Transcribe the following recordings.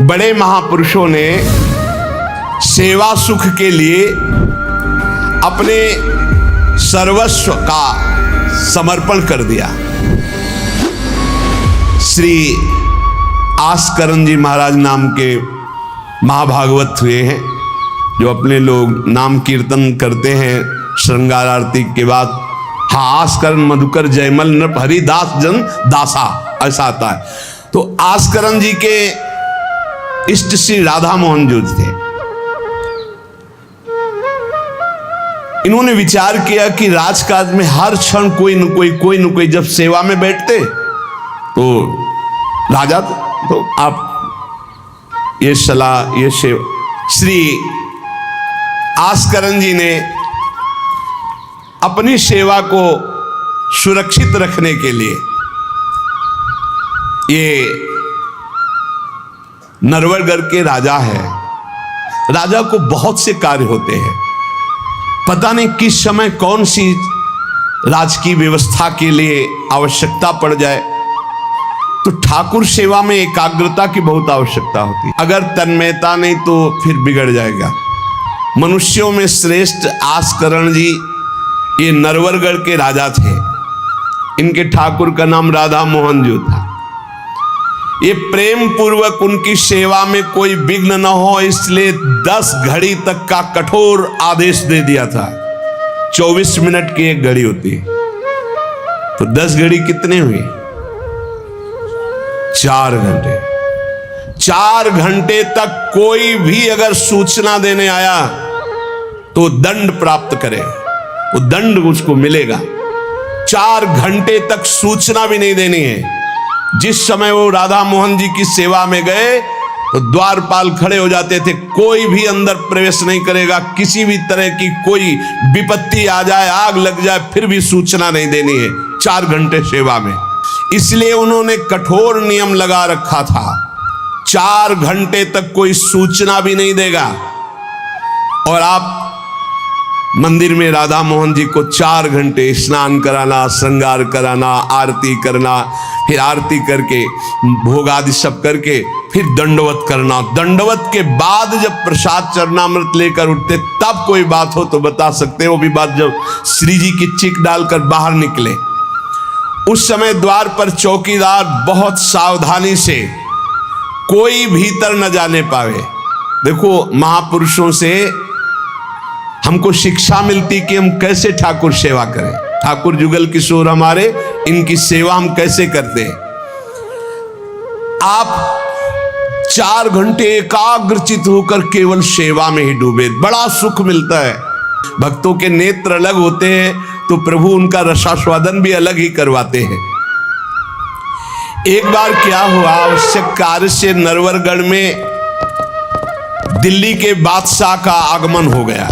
बड़े महापुरुषों ने सेवा सुख के लिए अपने सर्वस्व का समर्पण कर दिया। श्री आस्करण जी महाराज नाम के महाभागवत हुए हैं, जो अपने लोग नाम कीर्तन करते हैं श्रृंगार आरती के बाद। हाँ, आस्करण मधुकर जयमल नृप हरिदास जन दासा, ऐसा आता है। तो आस्करण जी के इष्ट श्री राधा मोहन जो थे, इन्होंने विचार किया कि राजकाज में हर क्षण कोई न कोई जब सेवा में बैठते तो राजा, तो आप ये सलाह, ये सेवा। श्री आस्करण जी ने अपनी सेवा को सुरक्षित रखने के लिए, ये नरवरगढ़ के राजा है, राजा को बहुत से कार्य होते हैं, पता नहीं किस समय कौन सी राजकीय व्यवस्था के लिए आवश्यकता पड़ जाए, तो ठाकुर सेवा में एकाग्रता की बहुत आवश्यकता होती है। अगर तन्मयता नहीं तो फिर बिगड़ जाएगा। मनुष्यों में श्रेष्ठ आस्करण जी ये नरवरगढ़ के राजा थे। इनके ठाकुर का नाम राधा मोहन जो था। ये प्रेम पूर्वक उनकी सेवा में कोई विघ्न न हो, इसलिए 10 घड़ी तक का कठोर आदेश दे दिया था। 24 मिनट की एक घड़ी होती है, तो 10 घड़ी कितने हुए? 4 घंटे। 4 घंटे तक कोई भी अगर सूचना देने आया तो दंड प्राप्त करे, वो दंड उसको मिलेगा। 4 घंटे तक सूचना भी नहीं देनी है। जिस समय वो राधा मोहन जी की सेवा में गए तो द्वारपाल खड़े हो जाते थे, कोई भी अंदर प्रवेश नहीं करेगा। किसी भी तरह की कोई विपत्ति आ जाए, आग लग जाए, फिर भी सूचना नहीं देनी है 4 घंटे सेवा में। इसलिए उन्होंने कठोर नियम लगा रखा था, 4 घंटे तक कोई सूचना भी नहीं देगा। और आप मंदिर में राधा मोहन जी को 4 घंटे स्नान कराना, श्रृंगार कराना, आरती करना, फिर आरती करके भोग आदि सब करके फिर दंडवत करना। दंडवत के बाद जब प्रसाद चरणामृत लेकर उठते तब कोई बात हो तो बता सकते हैं। वो भी बात जब श्री जी की चिक डालकर बाहर निकले, उस समय द्वार पर चौकीदार बहुत सावधानी से कोई भीतर न जाने पावे। देखो, महापुरुषों से हमको शिक्षा मिलती कि हम कैसे ठाकुर सेवा करें। ठाकुर जुगल किशोर हमारे, इनकी सेवा हम कैसे करते हैं। आप 4 घंटे एकाग्रचित होकर केवल सेवा में ही डूबे, बड़ा सुख मिलता है। भक्तों के नेत्र अलग होते हैं तो प्रभु उनका रसास्वादन भी अलग ही करवाते हैं। एक बार क्या हुआ, आवश्यक कार्य से नरवरगढ़ में दिल्ली के बादशाह का आगमन हो गया।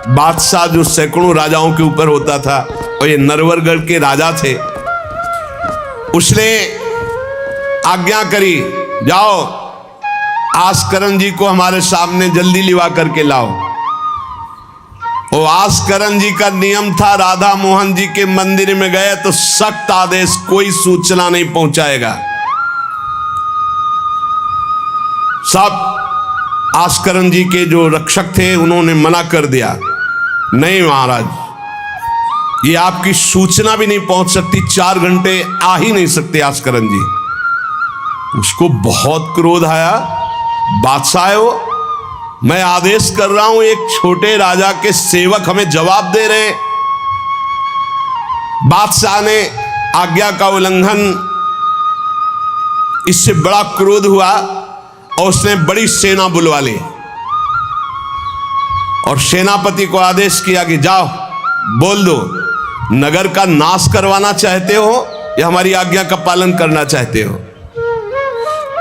बादशाह जो सैकड़ों राजाओं के ऊपर होता था, और ये नरवरगढ़ के राजा थे। उसने आज्ञा करी, जाओ आस्करण जी को हमारे सामने जल्दी लिवा करके लाओ। वो आस्करण जी का नियम था, राधा मोहन जी के मंदिर में गए तो सख्त आदेश, कोई सूचना नहीं पहुंचाएगा। सब आस्करण जी के जो रक्षक थे उन्होंने मना कर दिया, नहीं महाराज, ये आपकी सूचना भी नहीं पहुंच सकती, 4 घंटे आ ही नहीं सकते आस्करण जी। उसको बहुत क्रोध आया, बादशाह है वो, मैं आदेश कर रहा हूं, एक छोटे राजा के सेवक हमें जवाब दे रहे। बादशाह ने आज्ञा का उल्लंघन, इससे बड़ा क्रोध हुआ और उसने बड़ी सेना बुलवा ली और सेनापति को आदेश किया कि जाओ बोल दो, नगर का नाश करवाना चाहते हो या हमारी आज्ञा का पालन करना चाहते हो।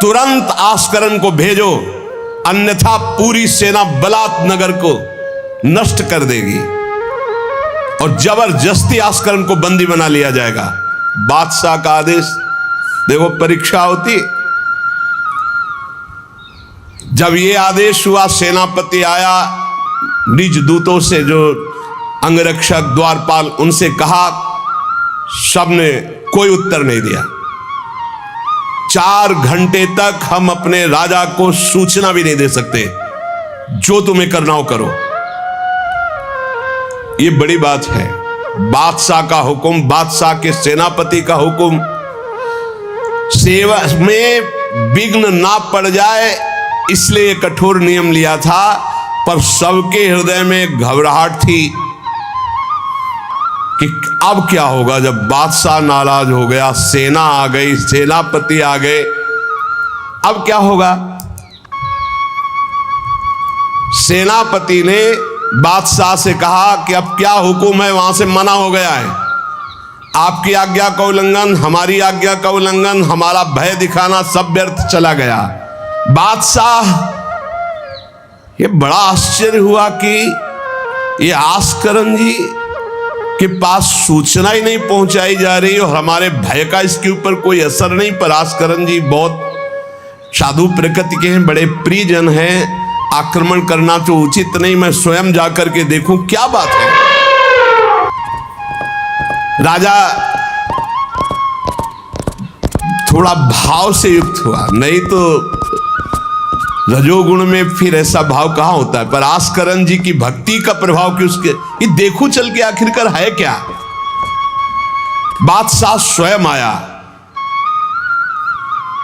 तुरंत आस्करण को भेजो, अन्यथा पूरी सेना बलात् नगर को नष्ट कर देगी और जबरदस्ती आस्करण को बंदी बना लिया जाएगा। बादशाह का आदेश, देखो परीक्षा होती। जब ये आदेश हुआ, सेनापति आया, निज दूतों से जो अंगरक्षक द्वारपाल, उनसे कहा, सबने कोई उत्तर नहीं दिया। 4 घंटे तक हम अपने राजा को सूचना भी नहीं दे सकते। जो तुम्हें करना हो करो। ये बड़ी बात है। बादशाह का हुक्म, बादशाह के सेनापति का हुक्म, सेवा में विघ्न ना पड़ जाए इसलिए कठोर नियम लिया था। पर सबके हृदय में घबराहट थी कि अब क्या होगा जब बादशाह नाराज हो गया, सेना आ गई, सेनापति आ गए, अब क्या होगा। सेनापति ने बादशाह से कहा कि अब क्या हुक्म है। वहां से मना हो गया है। आपकी आज्ञा का उल्लंघन, हमारी आज्ञा का उल्लंघन, हमारा भय दिखाना सब व्यर्थ चला गया। बादशाह ये बड़ा आश्चर्य हुआ कि ये आस्करन जी के पास सूचना ही नहीं पहुंचाई जा रही और हमारे भय का इसके ऊपर कोई असर नहीं। पर आस्करन जी बहुत साधु प्रकृति के हैं, बड़े प्रियजन हैं। आक्रमण करना तो उचित नहीं, मैं स्वयं जाकर के देखूं क्या बात है। राजा थोड़ा भाव से युक्त हुआ, नहीं तो रजोगुण में फिर ऐसा भाव कहां होता है। पर आस्करन जी की भक्ति का प्रभाव कि उसके ये देखो चल के आखिरकार है क्या। बादशाह स्वयं आया।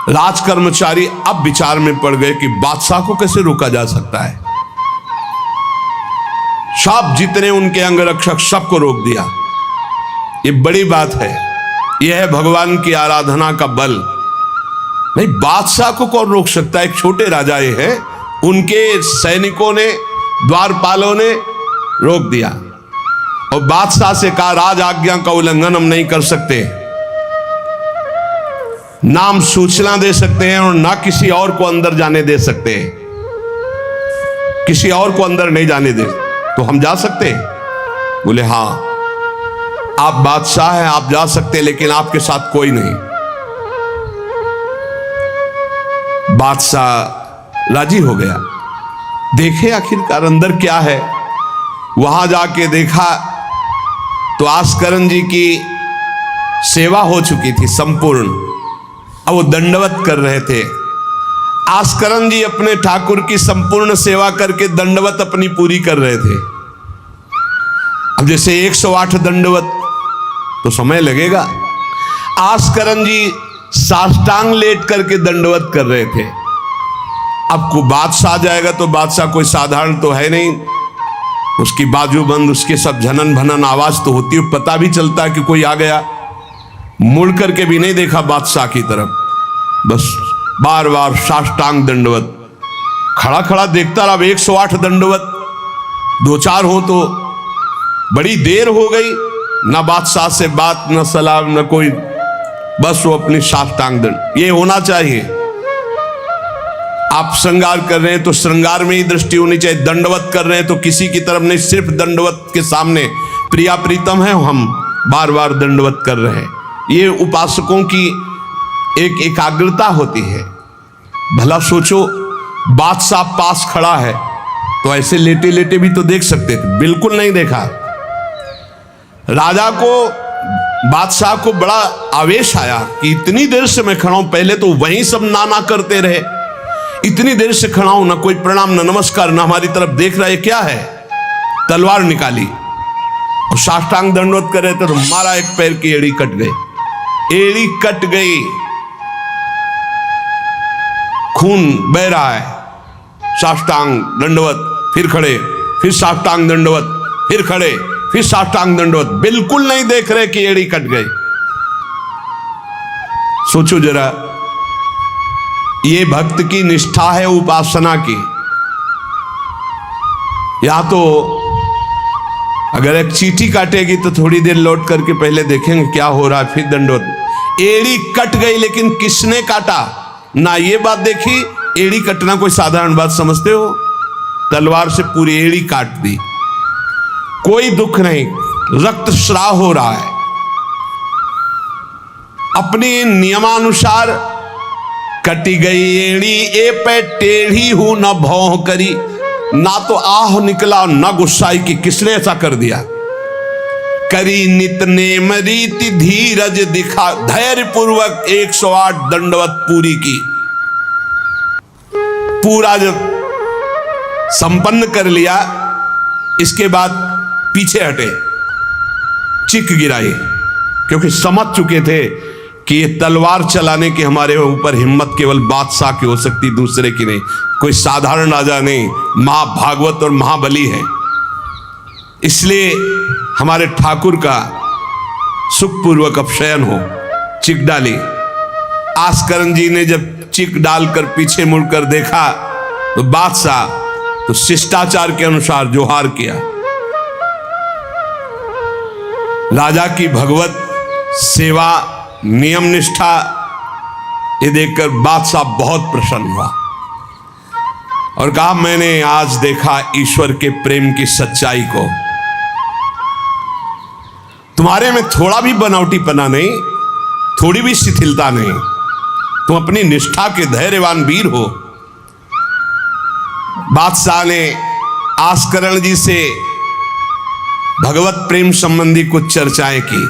राजकर्मचारी अब विचार में पड़ गए कि बादशाह को कैसे रोका जा सकता है। सब जितने उनके अंगरक्षक सबको रोक दिया। ये बड़ी बात है। यह है भगवान की आराधना का बल। नहीं, बादशाह को कौन रोक सकता है। एक छोटे राजा ये है, उनके सैनिकों ने, द्वारपालों ने रोक दिया और बादशाह से कहा राज आज्ञा का उल्लंघन हम नहीं कर सकते, नाम सूचना दे सकते हैं और ना किसी और को अंदर जाने दे सकते हैं। किसी और को अंदर नहीं जाने दे तो हम जा सकते हैं। बोले हाँ, आप बादशाह हैं, आप जा सकते हैं, लेकिन आपके साथ कोई नहीं। बादशाह राजी हो गया। देखे आखिरकार अंदर क्या है। वहां जाके देखा तो आस्करन जी की सेवा हो चुकी थी संपूर्ण। अब वो दंडवत कर रहे थे। आस्करन जी अपने ठाकुर की संपूर्ण सेवा करके दंडवत अपनी पूरी कर रहे थे। अब जैसे 108 दंडवत तो समय लगेगा। आस्करन जी साष्टांग लेट करके दंडवत कर रहे थे। अब को बादशाह जाएगा तो बादशाह कोई साधारण तो है नहीं। उसकी बाजूबंद, उसके सब झनन भनन आवाज तो होती है, पता भी चलता है कि कोई आ गया। मुड़ करके भी नहीं देखा बादशाह की तरफ, बस बार बार साष्टांग दंडवत। खड़ा खड़ा देखता रहा। 108 दंडवत 2-4 हो तो बड़ी देर हो गई। ना बादशाह से बात, ना सलाम, ना कोई, बस वो अपनी साष्टांग दंड। ये होना चाहिए। आप श्रृंगार कर रहे हैं तो श्रृंगार में ही दृष्टि होनी चाहिए। दंडवत कर रहे हैं तो किसी की तरफ नहीं, सिर्फ दंडवत के सामने प्रिया प्रीतम है, हम बार बार दंडवत कर रहे हैं। ये उपासकों की एक एकाग्रता होती है। भला सोचो, बादशाह पास खड़ा है तो ऐसे लेटे लेटे भी तो देख सकते थे, बिल्कुल नहीं देखा। राजा को, बादशाह को बड़ा आवेश आया कि इतनी देर से मैं खड़ा हूं, पहले तो वहीं सब नाना करते रहे, इतनी देर से खड़ा हूं, ना कोई प्रणाम, ना नमस्कार, ना हमारी तरफ देख रहा है, क्या है। तलवार निकाली और साष्टांग दंडवत कर रहे थे तो मारा, एक पैर की एड़ी कट गई। एड़ी कट गई, खून बह रहा है। साष्टांग दंडवत, फिर खड़े, फिर साष्टांग दंडवत, फिर खड़े, फिर साष्टांग दंडवत। बिल्कुल नहीं देख रहे कि एड़ी कट गई। सोचो जरा, ये भक्त की निष्ठा है उपासना की। या तो अगर एक चींटी काटेगी तो थोड़ी देर लौट करके पहले देखेंगे क्या हो रहा है, फिर दंडवत। एड़ी कट गई, लेकिन किसने काटा ना, ये बात देखी। एड़ी कटना कोई साधारण बात समझते हो? तलवार से पूरी एड़ी काट दी, कोई दुख नहीं, रक्तस्राव हो रहा है। अपने नियमानुसार कटी गई एड़ी, ए पे टेढ़ी हूं न भौं करी। ना तो आह निकला, न गुस्साई कि किसने ऐसा कर दिया। करी नित नेम रीति धीरज दिखा, धैर्य पूर्वक 108 दंडवत पूरी की। पूरा जब संपन्न कर लिया, इसके बाद पीछे हटे, चिक गिराई, क्योंकि समझ चुके थे कि ये तलवार चलाने की हमारे ऊपर हिम्मत केवल बादशाह की हो सकती, दूसरे की नहीं। कोई साधारण राजा नहीं, महाभागवत और महाबली है। इसलिए हमारे ठाकुर का सुखपूर्वक अपशयन हो। चिक डाली। आस्करण जी ने जब चिक डालकर पीछे मुड़कर देखा तो बादशाह तो शिष्टाचार के अनुसार जोहार किया। राजा की भगवत सेवा, नियम निष्ठा ये देखकर बादशाह बहुत प्रसन्न हुआ और कहा, मैंने आज देखा ईश्वर के प्रेम की सच्चाई को। तुम्हारे में थोड़ा भी बनावटीपना नहीं, थोड़ी भी शिथिलता नहीं, तुम अपनी निष्ठा के धैर्यवान वीर हो। बादशाह ने आस्करण जी से भगवत प्रेम संबंधी कुछ चर्चाएं की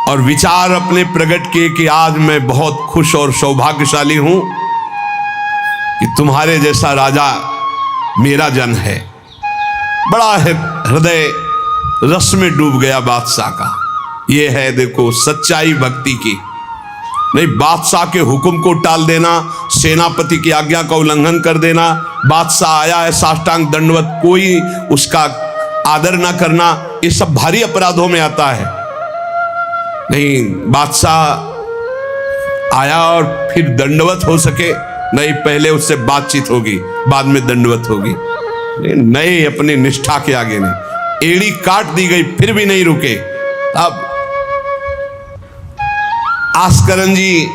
और विचार अपने प्रकट किए कि आज मैं बहुत खुश और सौभाग्यशाली हूं कि तुम्हारे जैसा राजा मेरा जन है। बड़ा हृदय रस में डूब गया बादशाह का। यह है देखो सच्चाई भक्ति की। नहीं बादशाह के हुक्म को टाल देना, सेनापति की आज्ञा का उल्लंघन कर देना, बादशाह आया है साष्टांग दंडवत, कोई उसका आदर ना करना, ये सब भारी अपराधों में आता है। नहीं, बादशाह आया और फिर दंडवत हो सके नहीं, पहले उससे बातचीत होगी, बाद में दंडवत होगी। नहीं, अपनी निष्ठा के आगे नहीं। एड़ी काट दी गई फिर भी नहीं रुके। अब आस्करण जी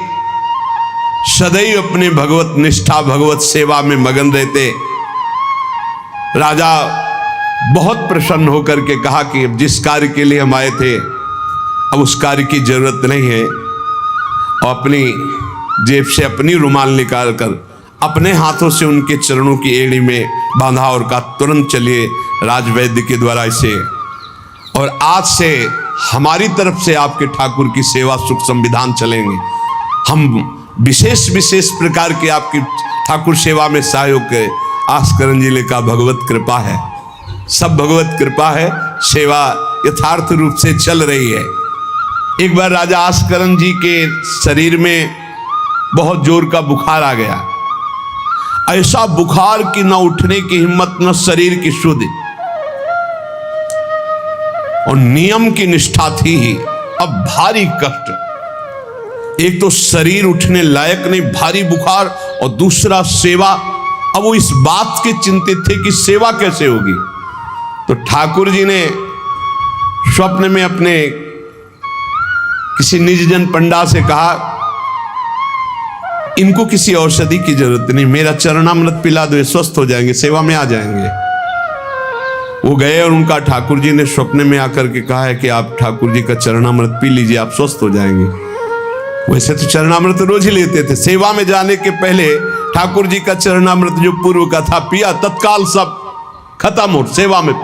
सदैव अपने भगवत निष्ठा, भगवत सेवा में मगन रहते। राजा बहुत प्रसन्न होकर के कहा कि अब जिस कार्य के लिए हम आए थे अब उस कार्य की जरूरत नहीं है। और अपनी जेब से अपनी रुमाल निकालकर अपने हाथों से उनके चरणों की एड़ी में बांधा और कहा, तुरंत चलिए राजवैद्य के द्वारा इसे, और आज से हमारी तरफ से आपके ठाकुर की सेवा सुख संविधान चलेंगे। हम विशेष विशेष प्रकार के आपकी ठाकुर सेवा में सहयोग करें। आस्करण जी ने कहा, भगवत कृपा है, सब भगवत कृपा है, सेवा यथार्थ रूप से चल रही है। एक बार राजा आस्करण जी के शरीर में बहुत जोर का बुखार आ गया। ऐसा बुखार कि न उठने की हिम्मत, न शरीर की शुद्धि, और नियम की निष्ठा थी ही। अब भारी कष्ट, एक तो शरीर उठने लायक नहीं, भारी बुखार, और दूसरा सेवा। अब वो इस बात के चिंतित थे कि सेवा कैसे होगी। तो ठाकुर जी ने स्वप्न में अपने किसी निजजन पंडा से कहा, इनको किसी औषधि की जरूरत नहीं, मेरा चरणामृत पिला दो, स्वस्थ हो जाएंगे, सेवा में आ जाएंगे। वो गए और उनका ठाकुर जी ने स्वप्न में आकर के कहा है कि आप ठाकुर जी का चरणामृत पी लीजिए, आप स्वस्थ हो जाएंगे। वैसे तो चरणामृत रोज ही लेते थे, सेवा में जाने के पहले ठाकुर जी का चरणामृत जो पूर्व का था पिया, तत्काल सब खत्म हो। सेवा में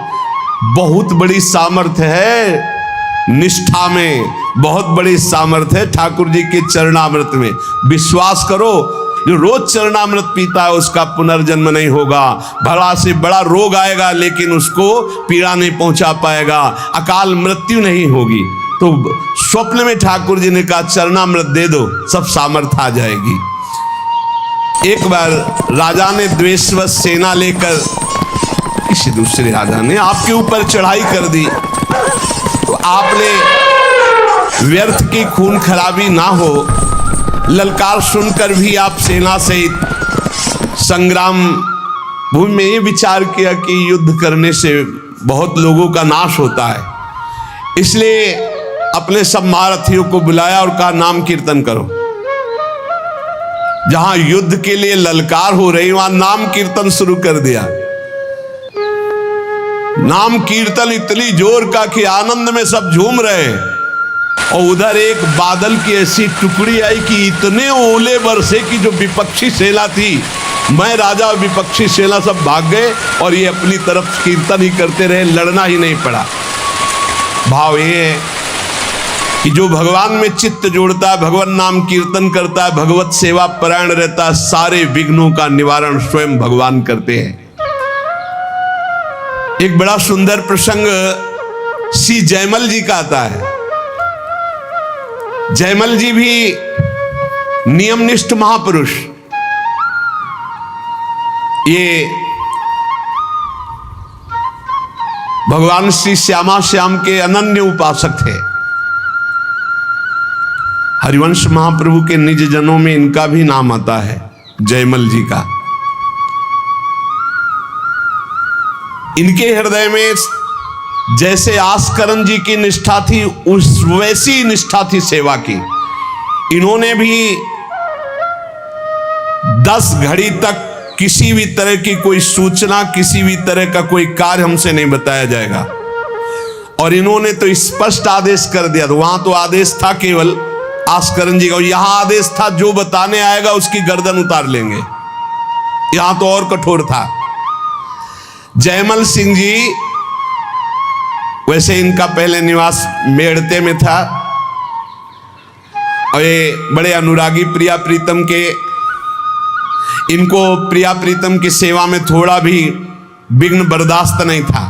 बहुत बड़ी सामर्थ्य है, निष्ठा में बहुत बड़ी सामर्थ्य है ठाकुर जी के चरणामृत में। विश्वास करो, जो रोज चरणामृत पीता है उसका पुनर्जन्म नहीं होगा। बड़ा से बड़ा रोग आएगा लेकिन उसको पीड़ा नहीं पहुंचा पाएगा, अकाल मृत्यु नहीं होगी। तो स्वप्न में ठाकुर जी ने कहा, चरणामृत दे दो, सब सामर्थ्य आ जाएगी। एक बार राजा ने द्वेषवश सेना लेकर, किसी दूसरे राजा ने आपके ऊपर चढ़ाई कर दी, तो आपने व्यर्थ की खून खराबी ना हो, ललकार सुनकर भी आप सेना सहित संग्राम भूमि में ये विचार किया कि युद्ध करने से बहुत लोगों का नाश होता है। इसलिए अपने सब महारथियों को बुलाया और कहा, नाम कीर्तन करो। जहां युद्ध के लिए ललकार हो रही वहां नाम कीर्तन शुरू कर दिया। नाम कीर्तन इतनी जोर का कि आनंद में सब झूम रहे, और उधर एक बादल की ऐसी टुकड़ी आई कि इतने ओले बरसे कि जो विपक्षी सेना थी मैं राजा और विपक्षी सेना सब भाग गए और ये अपनी तरफ कीर्तन ही करते रहे, लड़ना ही नहीं पड़ा। भाव ये है कि जो भगवान में चित्त जोड़ता है, भगवान नाम कीर्तन करता है, भगवत सेवा परायण रहता है, सारे विघ्नों का निवारण स्वयं भगवान करते हैं। एक बड़ा सुंदर प्रसंग श्री जयमल जी का आता है। जयमल जी भी नियमनिष्ठ महापुरुष, ये भगवान श्री श्यामा श्याम के अनन्य उपासक थे। हरिवंश महाप्रभु के निज जनों में इनका भी नाम आता है, जयमल जी का। इनके हृदय में जैसे आस्करण जी की निष्ठा थी, उस वैसी निष्ठा थी सेवा की। इन्होंने भी 10 घड़ी तक किसी भी तरह की कोई सूचना, किसी भी तरह का कोई कार्य हमसे नहीं बताया जाएगा। और इन्होंने तो स्पष्ट आदेश कर दिया। तो वहां तो आदेश था केवल आस्करण जी का, यहां आदेश था जो बताने आएगा उसकी गर्दन उतार लेंगे। यहां तो और कठोर था। जयमल सिंह जी, वैसे इनका पहले निवास मेड़ते में था और ये बड़े अनुरागी प्रिया प्रीतम के, इनको प्रिया प्रीतम की सेवा में थोड़ा भी विघ्न बर्दाश्त नहीं था।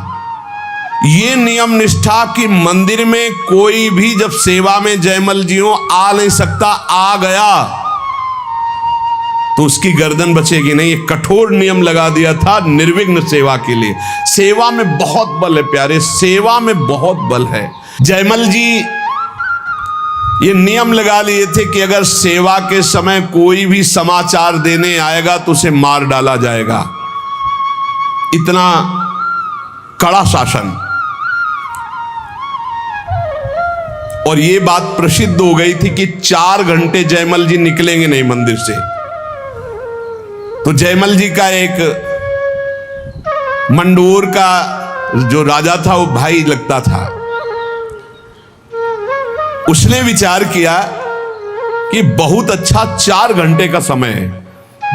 ये नियम निष्ठा कि मंदिर में कोई भी जब सेवा में जयमल जी हो आ नहीं सकता, आ गया तो उसकी गर्दन बचेगी नहीं। ये कठोर नियम लगा दिया था निर्विघ्न सेवा के लिए। सेवा में बहुत बल है प्यारे, सेवा में बहुत बल है। जयमल जी ये नियम लगा लिए थे कि अगर सेवा के समय कोई भी समाचार देने आएगा तो उसे मार डाला जाएगा। इतना कड़ा शासन। और ये बात प्रसिद्ध हो गई थी कि 4 घंटे जयमल जी निकलेंगे नहीं मंदिर से। तो जयमल जी का एक मंडोर का जो राजा था वो भाई लगता था, उसने विचार किया कि बहुत अच्छा 4 घंटे का समय है,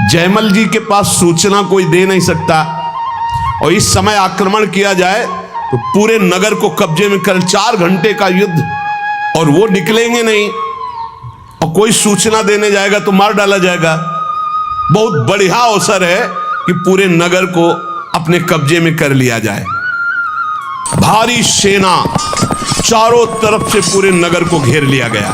जयमल जी के पास सूचना कोई दे नहीं सकता और इस समय आक्रमण किया जाए तो पूरे नगर को कब्जे में कर 4 घंटे का युद्ध, और वो निकलेंगे नहीं और कोई सूचना देने जाएगा तो मार डाला जाएगा। बहुत बढ़िया अवसर है कि पूरे नगर को अपने कब्जे में कर लिया जाए। भारी सेना चारों तरफ से पूरे नगर को घेर लिया गया।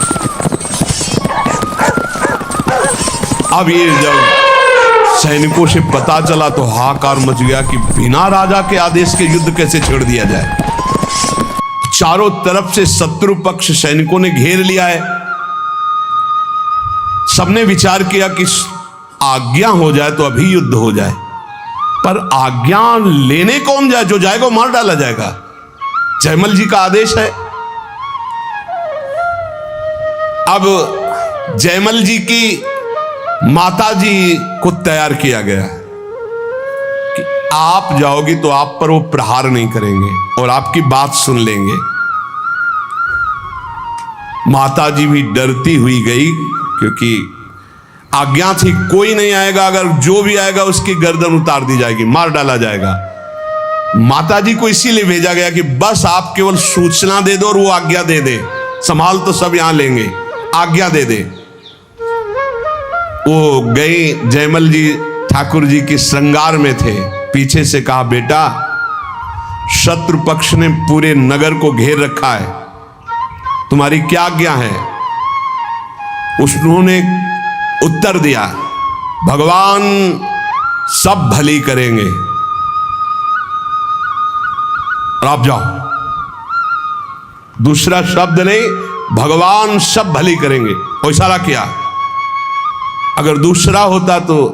अब ये जब सैनिकों से पता चला तो हाहाकार मच गया कि बिना राजा के आदेश के युद्ध कैसे छेड़ दिया जाए। चारों तरफ से शत्रु पक्ष सैनिकों ने घेर लिया है। सबने विचार किया कि आज्ञा हो जाए तो अभी युद्ध हो जाए, पर आज्ञा लेने कौन जाए? जो जाएगा वो मार डाला जाएगा। जयमल जी का आदेश है। अब जयमल जी की माता जी को तैयार किया गया कि आप जाओगी तो आप पर वो प्रहार नहीं करेंगे और आपकी बात सुन लेंगे। माता जी भी डरती हुई गई, क्योंकि आज्ञा थी कोई नहीं आएगा, अगर जो भी आएगा उसकी गर्दन उतार दी जाएगी, मार डाला जाएगा। माता जी को इसीलिए भेजा गया कि बस आप केवल सूचना दे दो और वो आज्ञा दे दे, संभाल तो सब यहां लेंगे, आज्ञा दे दे। वो गई, जयमल जी ठाकुर जी की श्रृंगार में थे, पीछे से कहा, बेटा शत्रु पक्ष ने पूरे नगर को घेर रखा है, तुम्हारी क्या आज्ञा है? उन्होंने उत्तर दिया, भगवान सब भली करेंगे और आप जाओ। दूसरा शब्द नहीं, भगवान सब भली करेंगे और इशारा किया। अगर दूसरा होता तो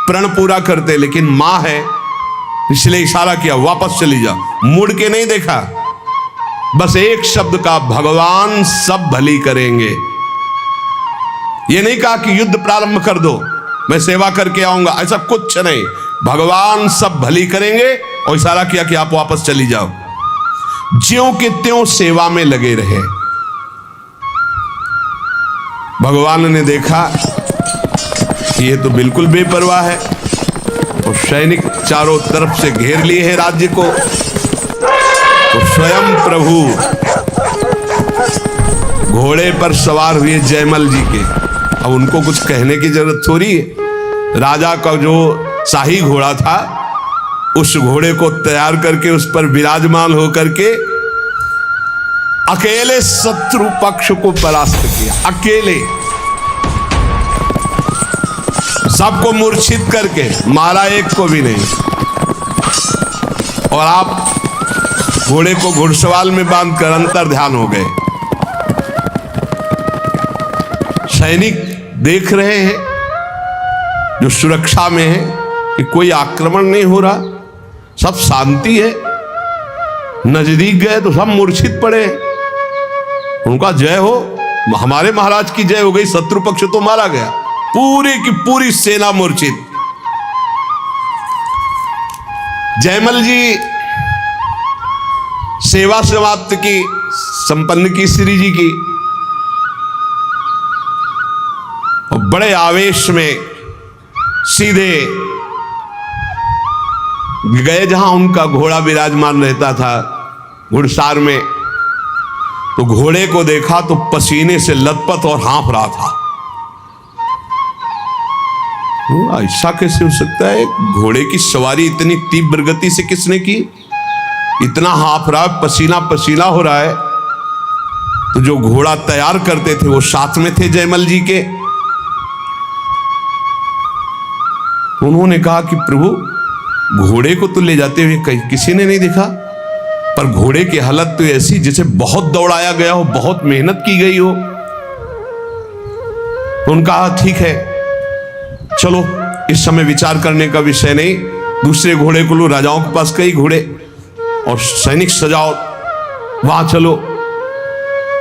प्रण पूरा करते, लेकिन मां है इसलिए इशारा किया, वापस चली जाओ। मुड़ के नहीं देखा, बस एक शब्द का, भगवान सब भली करेंगे। ये नहीं कहा कि युद्ध प्रारंभ कर दो, मैं सेवा करके आऊंगा, ऐसा कुछ नहीं। भगवान सब भली करेंगे और इशारा किया कि आप वापस चली जाओ। ज्यों के त्यों सेवा में लगे रहे। भगवान ने देखा कि ये तो बिल्कुल बेपरवाह है, और सैनिक चारों तरफ से घेर लिए हैं राज्य को। तो स्वयं प्रभु घोड़े पर सवार हुए जयमल जी के। अब उनको कुछ कहने की जरूरत थोड़ी है। राजा का जो शाही घोड़ा था, उस घोड़े को तैयार करके उस पर विराजमान होकर के अकेले शत्रु पक्ष को परास्त किया। अकेले सबको मूर्छित करके मारा, एक को भी नहीं। और आप घोड़े को घुड़सवाल में बांधकर अंतर ध्यान हो गए। सैनिक देख रहे हैं जो सुरक्षा में है कि कोई आक्रमण नहीं हो रहा, सब शांति है। नजदीक गए तो सब मूर्छित पड़े। उनका जय हो, हमारे महाराज की जय हो गई, शत्रु पक्ष तो मारा गया। पूरी की पूरी सेना मूर्छित। जयमल जी सेवा समाप्त की, संपन्न की श्री जी की, और बड़े आवेश में सीधे गए जहां उनका घोड़ा विराजमान रहता था घुड़सार में। तो घोड़े को देखा तो पसीने से लथपथ और हाँफ रहा था। ऐसा कैसे हो सकता है? घोड़े की सवारी इतनी तीव्र गति से किसने की? इतना हाँफ रहा, पसीना पसीना हो रहा है। तो जो घोड़ा तैयार करते थे वो साथ में थे जयमल जी के। उन्होंने कहा कि प्रभु, घोड़े को तो ले जाते हुए कहीं किसी ने नहीं देखा, पर घोड़े की हालत तो ऐसी जैसे बहुत दौड़ाया गया हो, बहुत मेहनत की गई हो। तो उनका कहा ठीक है, चलो, इस समय विचार करने का विषय नहीं, दूसरे घोड़े को लो, राजाओं के पास कई घोड़े और सैनिक सजाओ, वहां चलो।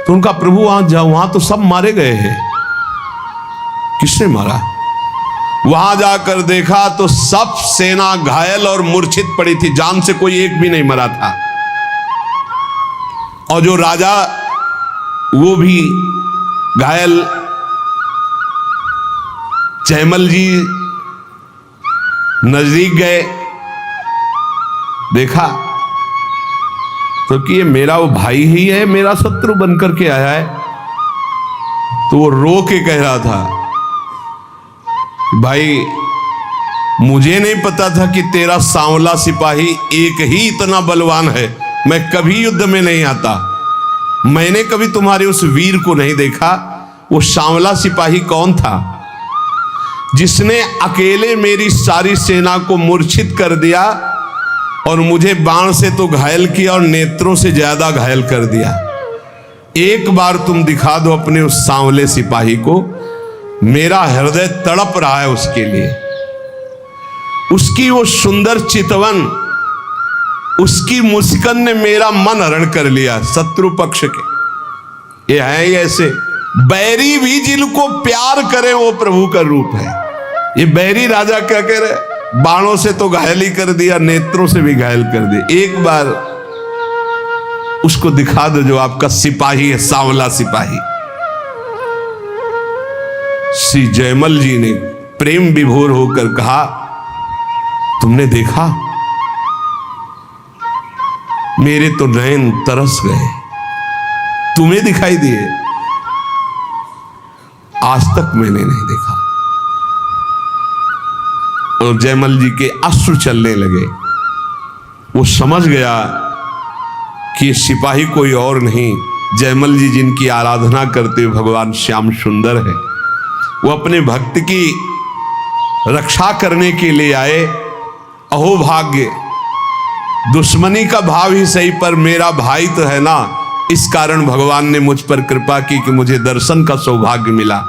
तो उनका प्रभु वहां जाओ, वहां तो सब मारे गए हैं। किसने मारा? वहां जाकर देखा तो सब सेना घायल और मूर्छित पड़ी थी, जान से कोई एक भी नहीं मरा था। और जो राजा वो भी घायल। जयमल जी नजदीक गए, देखा तो कि ये मेरा वो भाई ही है, मेरा शत्रु बनकर के आया है। तो वो रो के कह रहा था, भाई मुझे नहीं पता था कि तेरा सांवला सिपाही एक ही इतना बलवान है। मैं कभी युद्ध में नहीं आता, मैंने कभी तुम्हारे उस वीर को नहीं देखा। वो सांवला सिपाही कौन था जिसने अकेले मेरी सारी सेना को मूर्छित कर दिया और मुझे बाण से तो घायल किया और नेत्रों से ज्यादा घायल कर दिया। एक बार तुम दिखा दो अपने उस सांवले सिपाही को, मेरा हृदय तड़प रहा है उसके लिए। उसकी वो सुंदर चितवन, उसकी मुस्कान ने मेरा मन हरण कर लिया। शत्रु पक्ष के ये है ही ऐसे, बैरी भी जिनको प्यार करे वो प्रभु का रूप है। ये बैरी राजा क्या कह रहे, बाणों से तो घायल ही कर दिया, नेत्रों से भी घायल कर दिया। एक बार उसको दिखा दो जो आपका सिपाही है, सांवला सिपाही। श्री जयमल जी ने प्रेम विभोर होकर कहा, तुमने देखा, मेरे तो नयन तरस गए, तुम्हें दिखाई दिए, आज तक मैंने नहीं देखा। और जयमल जी के अश्रु चलने लगे। वो समझ गया कि सिपाही कोई और नहीं, जयमल जी जिनकी आराधना करते हुए भगवान श्याम सुंदर है। वो अपने भक्त की रक्षा करने के लिए आए। अहो भाग्य, दुश्मनी का भाव ही सही पर मेरा भाई तो है ना, इस कारण भगवान ने मुझ पर कृपा की कि मुझे दर्शन का सौभाग्य मिला।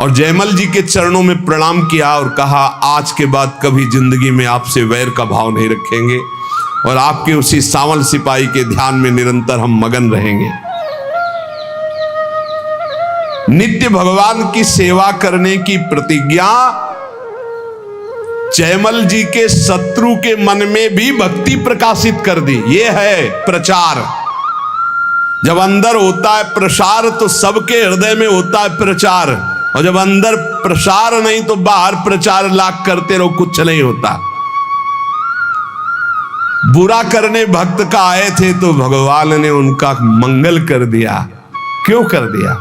और जयमल जी के चरणों में प्रणाम किया और कहा, आज के बाद कभी जिंदगी में आपसे वैर का भाव नहीं रखेंगे और आपके उसी सांवल सिपाही के ध्यान में निरंतर हम मगन रहेंगे। नित्य भगवान की सेवा करने की प्रतिज्ञा जयमल जी के शत्रु के मन में भी भक्ति प्रकाशित कर दी। यह है प्रचार। जब अंदर होता है प्रसार तो सबके हृदय में होता है प्रचार। और जब अंदर प्रसार नहीं तो बाहर प्रचार लाख करते रहो, कुछ नहीं होता। बुरा करने भक्त का आए थे तो भगवान ने उनका मंगल कर दिया। क्यों कर दिया?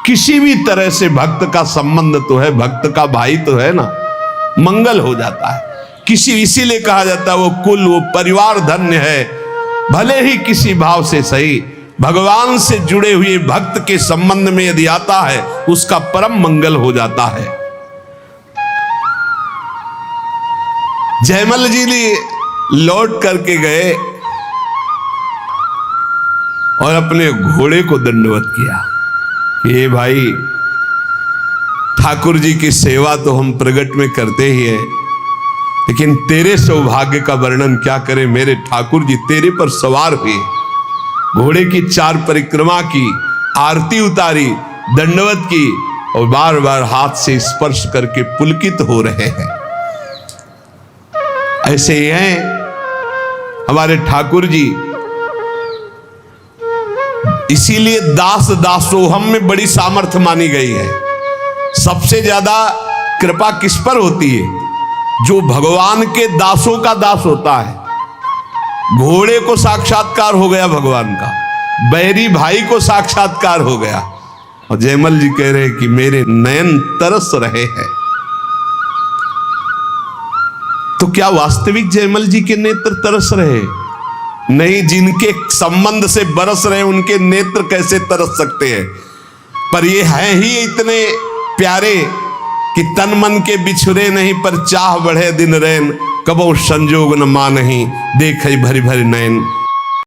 किसी भी तरह से भक्त का संबंध तो है, भक्त का भाई तो है ना, मंगल हो जाता है। इसीलिए कहा जाता है वो कुल, वो परिवार धन्य है। भले ही किसी भाव से सही, भगवान से जुड़े हुए भक्त के संबंध में यदि आता है उसका परम मंगल हो जाता है। जयमल जी ने लौट करके गए और अपने घोड़े को दंडवत किया कि ये भाई, ठाकुर जी की सेवा तो हम प्रगट में करते ही है, लेकिन तेरे सौभाग्य का वर्णन क्या करें। मेरे ठाकुर जी तेरे पर सवार हुए, घोड़े की 4 परिक्रमा की, आरती उतारी, दंडवत की और बार बार हाथ से स्पर्श करके पुलकित हो रहे हैं। ऐसे ही हैं हमारे ठाकुर जी। इसीलिए दास दासोहम में बड़ी सामर्थ्य मानी गई है। सबसे ज्यादा कृपा किस पर होती है? जो भगवान के दासों का दास होता है। घोड़े को साक्षात्कार हो गया भगवान का, बैरी भाई को साक्षात्कार हो गया, और जयमल जी कह रहे हैं कि मेरे नयन तरस रहे हैं। तो क्या वास्तविक जयमल जी के नेत्र तरस रहे? नहीं, जिनके संबंध से बरस रहे उनके नेत्र कैसे तरस सकते हैं? पर ये हैं ही इतने प्यारे कि तन मन के बिछुरे नहीं, पर चाह बढ़े दिन रैन, कबो संजोग न मानहि, देख भरी भरी नैन।